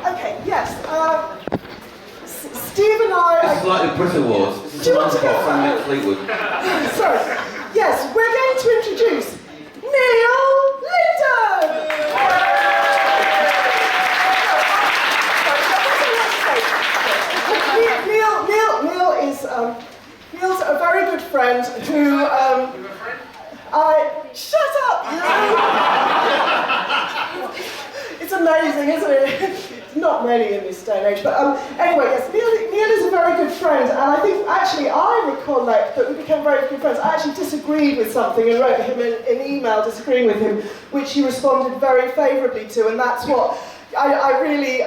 Okay, yes. Steve and I... This is like the Brit Awards. This is Do you want to go from Nick Fleetwood. Sorry. Yes, we're going to introduce Lyndon! Neil's a very good friend who... Shut up! It's amazing, isn't it? Not many in this day and age, but anyway, yes, Neil is a very good friend, and I think actually I recollect that we became very good friends. I actually disagreed with something and wrote him an email disagreeing with him, which he responded very favourably to, and that's what I really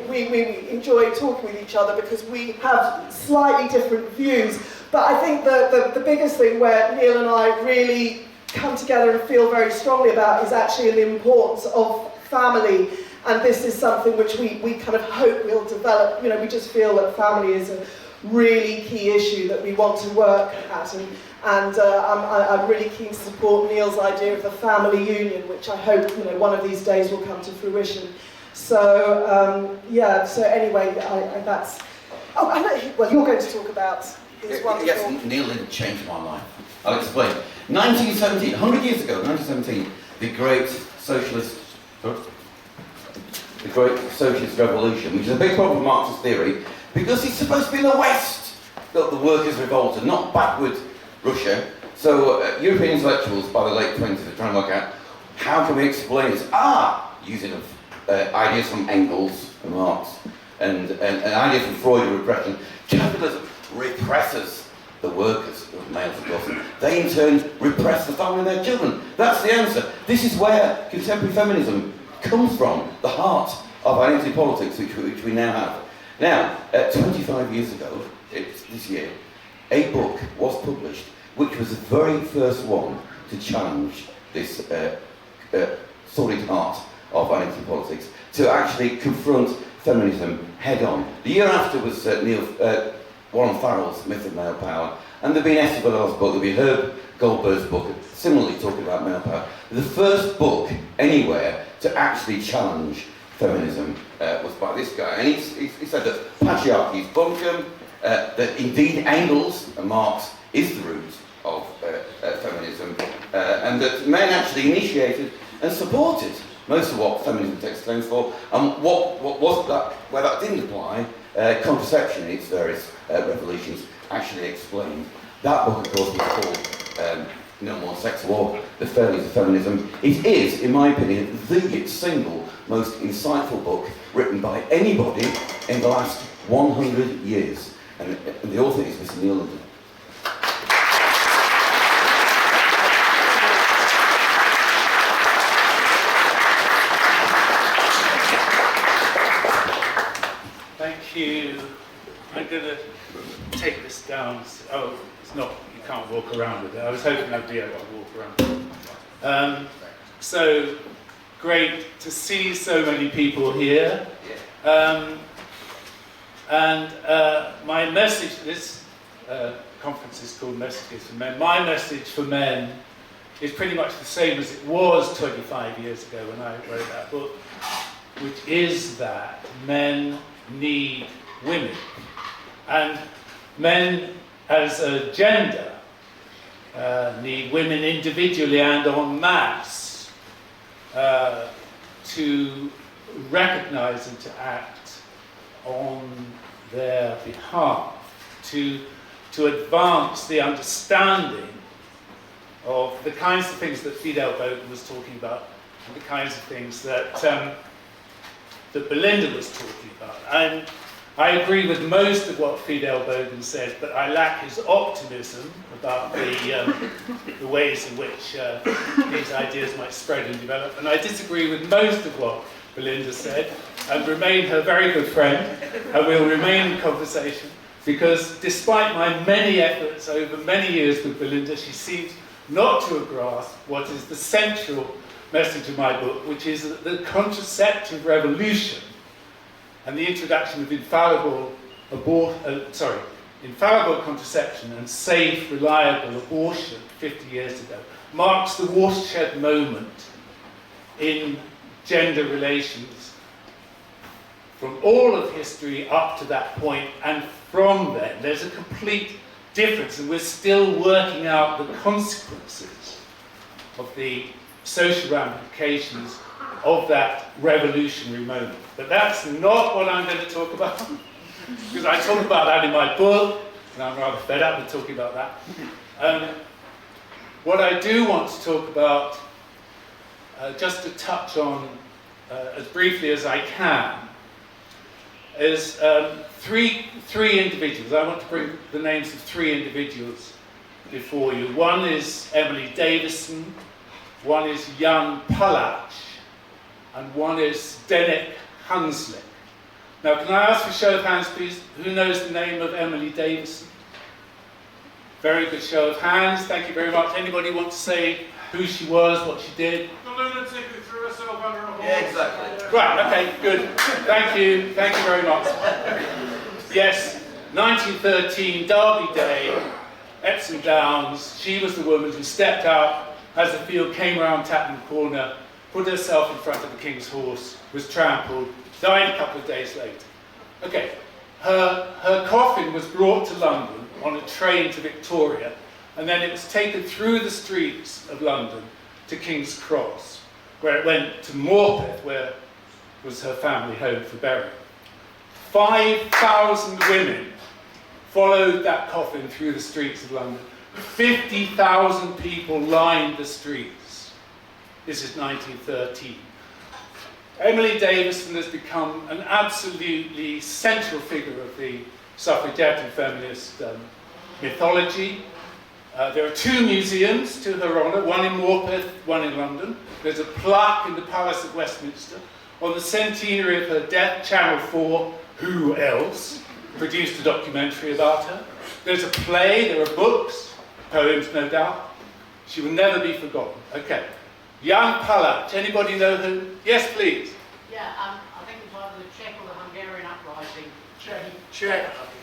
we enjoy talking with each other because we have slightly different views. But I think the biggest thing where Neil and I really come together and feel very strongly about is actually the importance of family, and this is something which we kind of hope will develop. You know, we just feel that family is a really key issue that we want to work at, and I'm really keen to support Neil's idea of the family union, which I hope, you know, one of these days will come to fruition. So yeah. So anyway, that's. Oh, well, you're going to talk about his wonderful. Yes, Neil didn't change my life. I'll explain. 1917, 100 years ago, 1917, the great socialist revolution, which is a big problem for Marxist theory, because it's supposed to be in the West that the workers revolted, not backward Russia. So European intellectuals by the late 20s are trying to work out how can we explain this? Using ideas from Engels and Marx and ideas from Freud of repression. Capitalism represses the workers, the males of course. They in turn repress the family and their children. That's the answer. This is where contemporary feminism comes from, the heart of identity politics which we now have. Now, 25 years ago, this year, a book was published which was the very first one to challenge this sordid art of identity politics, to actually confront feminism head on. The year after was Warren Farrell's Myth of Male Power, and there'd been Esther Perel's book, there'd be Herb Goldberg's book, similarly talking about male power. The first book anywhere to actually challenge feminism was by this guy, and he said that patriarchy is bunkum, that indeed Engels and Marx is the root of feminism, and that men actually initiated and supported most of what feminism takes claims for, and what wasn't that, where that didn't apply, contraception in its various revolutions actually explained. That book, of course, was called No More Sex War, The Failures of Feminism. It is, in my opinion, the single most insightful book written by anybody in the last 100 years. And the author is Mr. Neil Lyndon. Thank you. I'm going to take this down. Oh, it's not, you can't walk around with it. I was hoping I'd be able to walk around. So great to see so many people here. My message, this conference is called Messages for Men. My message for men is pretty much the same as it was 25 years ago when I wrote that book, which is that men need women. And men as a gender need women individually and en masse to recognize and to act on their behalf, to advance the understanding of the kinds of things that Fidel Bowden was talking about and the kinds of things that that Belinda was talking about. And I agree with most of what Fidel Bowden said, but I lack his optimism about the ways in which these ideas might spread and develop. And I disagree with most of what Belinda said, and remain her very good friend, and will remain in conversation, because despite my many efforts over many years with Belinda, she seems not to have grasped what is the central message of my book, which is that the contraceptive revolution and the introduction of infallible contraception and safe, reliable abortion 50 years ago marks the watershed moment in gender relations from all of history up to that point, and from then there's a complete difference, and we're still working out the consequences of the social ramifications of that revolutionary moment. But that's not what I'm going to talk about, because I talk about that in my book, and I'm rather fed up with talking about that. What I do want to talk about, just to touch on as briefly as I can, is three individuals. I want to bring the names of three individuals before you. One is Emily Davison, one is Jan Palach, and one is Zdeněk Hanzlik. Now, can I ask for a show of hands, please? Who knows the name of Emily Davison? Very good show of hands. Thank you very much. Anybody want to say who she was, what she did? The lunatic who threw herself under a horse. Yeah, exactly. Right, okay, good. Thank you very much. Yes, 1913, Derby Day, Epsom Downs. She was the woman who stepped out as the field came around Tatton Corner, put herself in front of the King's horse, was trampled, died a couple of days later. Okay, her coffin was brought to London on a train to Victoria, and then it was taken through the streets of London to King's Cross, where it went to Morpeth, where was her family home for burial. 5,000 women followed that coffin through the streets of London. 50,000 people lined the streets. This is 1913. Emily Davison has become an absolutely central figure of the suffragette and feminist mythology. There are two museums to her honour, one in Morpeth, one in London. There's a plaque in the Palace of Westminster. On the centenary of her death, Channel 4, Who Else, produced a documentary about her. There's a play, there are books, poems no doubt. She will never be forgotten. Okay. Jan Palach, anybody know who? Yes, please. Yeah, I think it was either the Czech or the Hungarian uprising. Czech.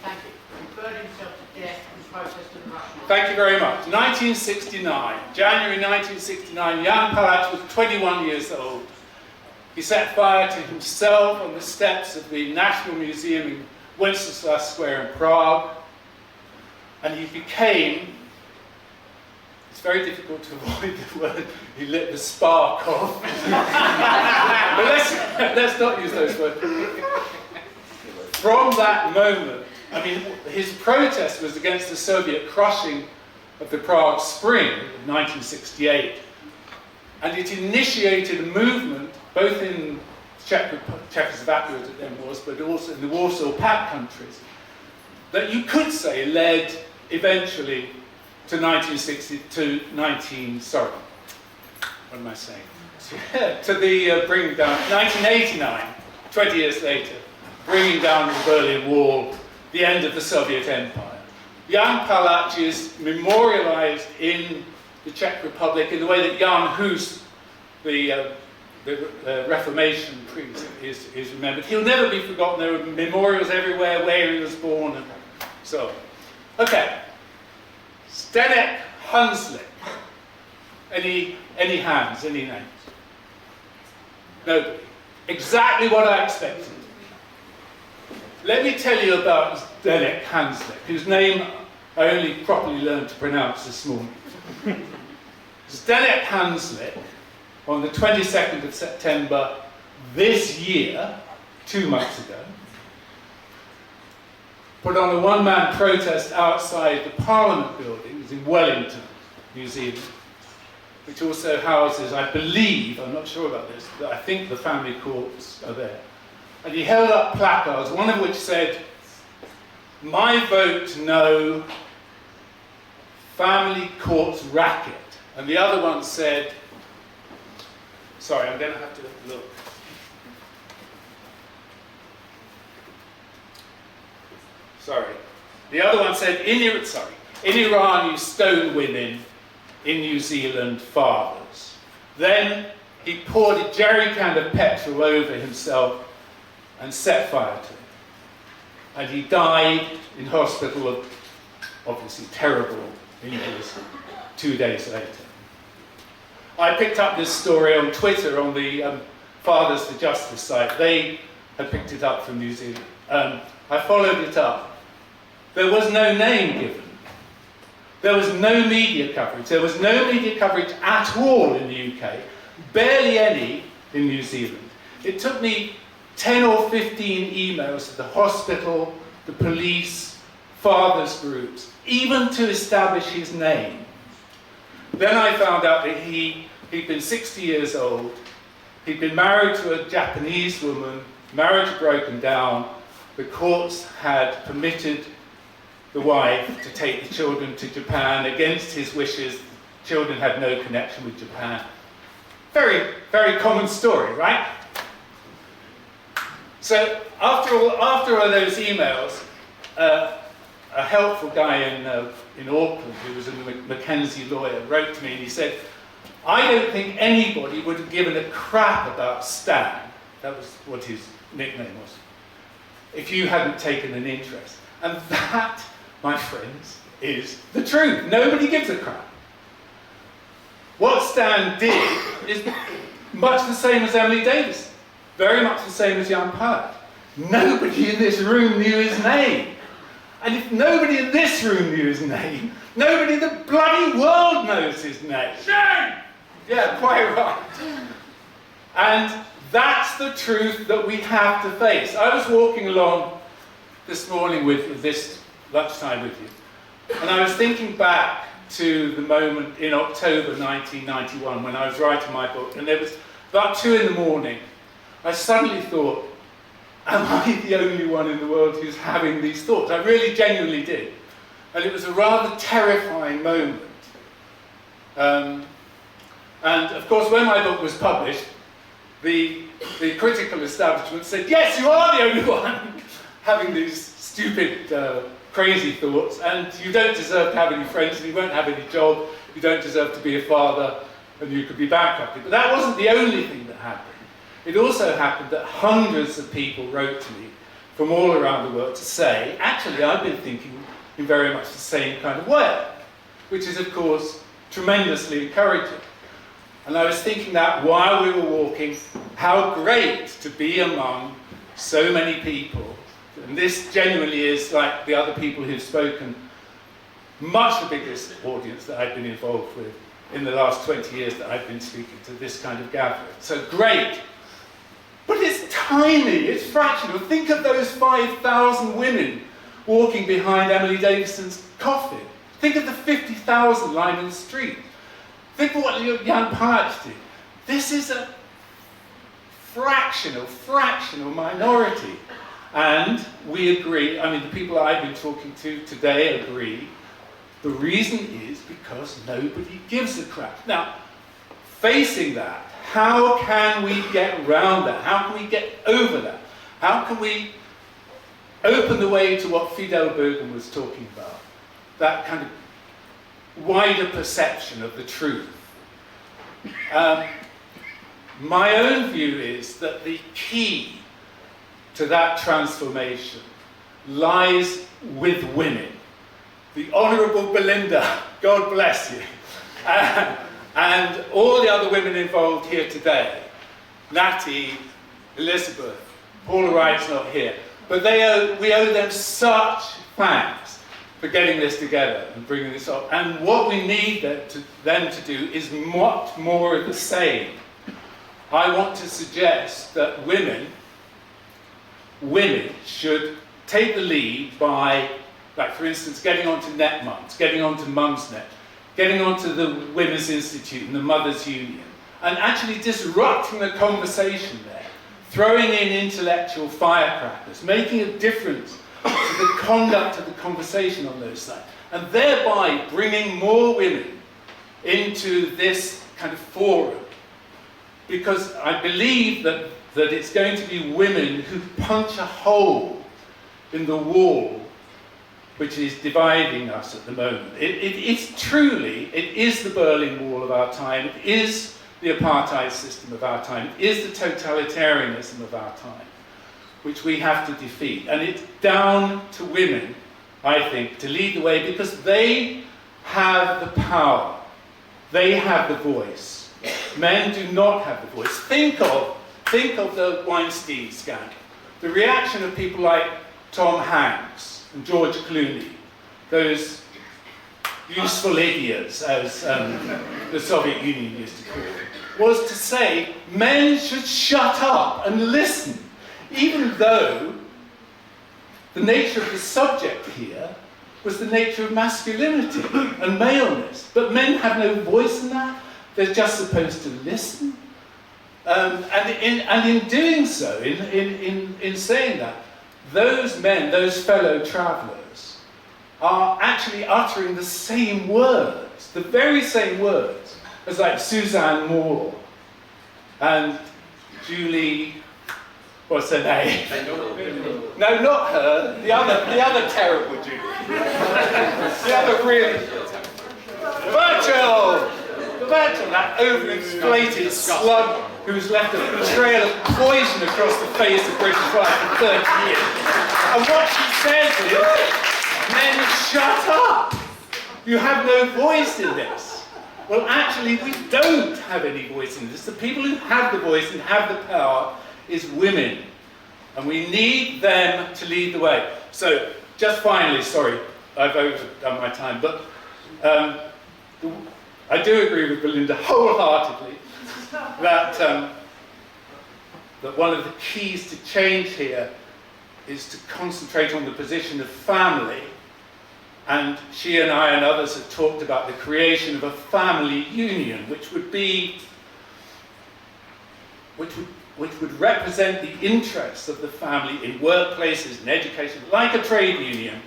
Thank you. He burned himself to death in protest of the Russians. Thank you very much. 1969, January 1969, Jan Palach was 21 years old. He set fire to himself on the steps of the National Museum in Wenceslas Square in Prague, and he became, it's very difficult to avoid the word, he lit the spark off. But let's not use those words. From that moment, I mean, his protest was against the Soviet crushing of the Prague Spring of 1968, and it initiated a movement both in Czechoslovakia as it then was, but also in the Warsaw Pact countries, that you could say led eventually to 1989, 20 years later, bringing down the Berlin Wall, the end of the Soviet Empire. Jan Palach is memorialized in the Czech Republic in the way that Jan Hus, the Reformation priest, is remembered. He'll never be forgotten. There are memorials everywhere where he was born and so on. Okay. Zdeněk Hanzlik. Any hands, any names? Nobody. Exactly what I expected. Let me tell you about Zdeněk Hanzlik, whose name I only properly learned to pronounce this morning. Zdeněk Hanzlik, on the 22nd of September this year, 2 months ago, put on a one-man protest outside the Parliament buildings in Wellington, New Zealand, which also houses, I believe, I'm not sure about this, but I think the family courts are there. And he held up placards, one of which said, "My vote no, family courts racket." And the other one said, sorry, I'm going to have to look. Sorry. The other one said, in Iran you stone women, in New Zealand fathers. Then he poured a jerry can of petrol over himself and set fire to it. And he died in hospital of obviously terrible injuries 2 days later. I picked up this story on Twitter on the Fathers for Justice site. They had picked it up from New Zealand. I followed it up. There was no name given. There was no media coverage. There was no media coverage at all in the UK. Barely any in New Zealand. It took me 10 or 15 emails to the hospital, the police, fathers groups, even to establish his name. Then I found out that he'd been 60 years old, he'd been married to a Japanese woman, marriage broken down, the courts had permitted the wife to take the children to Japan against his wishes. Children had no connection with Japan. Very, very common story, right? So after all those emails, a helpful guy in Auckland, who was a Mackenzie lawyer, wrote to me and he said, I don't think anybody would have given a crap about Stan, that was what his nickname was, if you hadn't taken an interest. And that, my friends, is the truth. Nobody gives a crap. What Stan did is much the same as Emily Davis, very much the same as young Pyatt. Nobody in this room knew his name. And if nobody in this room knew his name, nobody in the bloody world knows his name. Shame! Yeah, quite right. And that's the truth that we have to face. I was walking along this morning with this lunchtime with you, and I was thinking back to the moment in October 1991 when I was writing my book, and it was about 2 in the morning. I suddenly thought, am I the only one in the world who's having these thoughts? I really genuinely did. And it was a rather terrifying moment. And of course, when my book was published, the critical establishment said, yes, you are the only one having these stupid, crazy thoughts, and you don't deserve to have any friends, and you won't have any job, you don't deserve to be a father, and you could be bankrupted. But that wasn't the only thing that happened. It also happened that hundreds of people wrote to me from all around the world to say, actually, I've been thinking in very much the same kind of way, which is, of course, tremendously encouraging. And I was thinking that while we were walking, how great to be among so many people. And this genuinely is, like the other people who've spoken, much the biggest audience that I've been involved with in the last 20 years that I've been speaking to this kind of gathering. So great. But it's tiny, it's fractional. Think of those 5,000 women walking behind Emily Davison's coffin. Think of the 50,000 lying in the street. Think of what young Pyatt did. This is a fractional minority. And we agree, I mean, the people I've been talking to today agree, the reason is because nobody gives a crap. Now, facing that, how can we get around that? How can we get over that? How can we open the way to what Fidel Bergen was talking about? That kind of wider perception of the truth. My own view is that the key to that transformation lies with women. The Honourable Belinda, God bless you, and all the other women involved here today, Natty, Elizabeth, Paula Wright's not here, but we owe them such thanks for getting this together and bringing this up. And what we need them to do is much more of the same. I want to suggest that women should take the lead by, like for instance, getting onto NetMums, getting onto Mumsnet, getting onto the Women's Institute and the Mothers Union, and actually disrupting the conversation there, throwing in intellectual firecrackers, making a difference to the conduct of the conversation on those sides, and thereby bringing more women into this kind of forum. Because I believe that it's going to be women who punch a hole in the wall which is dividing us at the moment. It is the Berlin Wall of our time, it is the apartheid system of our time, it is the totalitarianism of our time, which we have to defeat. And it's down to women, I think, to lead the way, because they have the power, they have the voice. Men do not have the voice. Think of think of the Weinstein scandal, the reaction of people like Tom Hanks and George Clooney, those useful idiots, as the Soviet Union used to call them, was to say men should shut up and listen, even though the nature of the subject here was the nature of masculinity and maleness. But men have no voice in that. They're just supposed to listen. And in doing so, in saying that, those men, those fellow travellers, are actually uttering the same words, the very same words, as like Suzanne Moore and Julie, what's her name? No, not her, the other terrible Julie. The other really... Virgil! Virgil, that overinflated slug who's left a trail of poison across the face of British life for 30 years. And what she says is, men, shut up! You have no voice in this. Well, actually, we don't have any voice in this. The people who have the voice and have the power is women. And we need them to lead the way. So, just finally, sorry, I've overdone my time, but I do agree with Belinda wholeheartedly that, that one of the keys to change here is to concentrate on the position of family. And she and I and others have talked about the creation of a family union, which would represent the interests of the family in workplaces and education, like a trade union,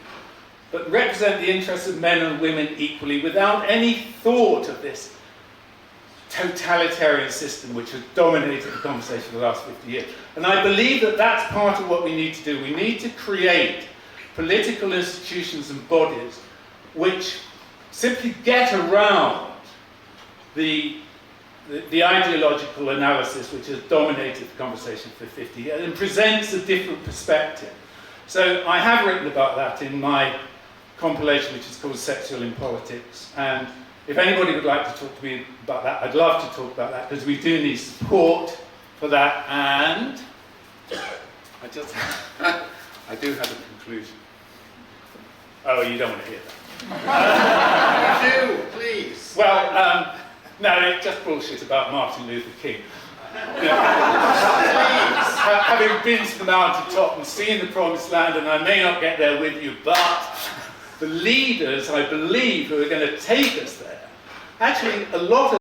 but represent the interests of men and women equally without any thought of this totalitarian system which has dominated the conversation for the last 50 years. And I believe that that's part of what we need to do. We need to create political institutions and bodies which simply get around the ideological analysis which has dominated the conversation for 50 years and presents a different perspective. So I have written about that in my compilation which is called Sexual in Politics, and if anybody would like to talk to me about that, I'd love to talk about that, because we do need support for that. And I do have a conclusion. Oh, you don't want to hear that? Do, please. Well, no, it's just bullshit about Martin Luther King. You know, having been to the mountaintop and seen the promised land, and I may not get there with you, but the leaders, I believe, who are going to take us there, actually, a lot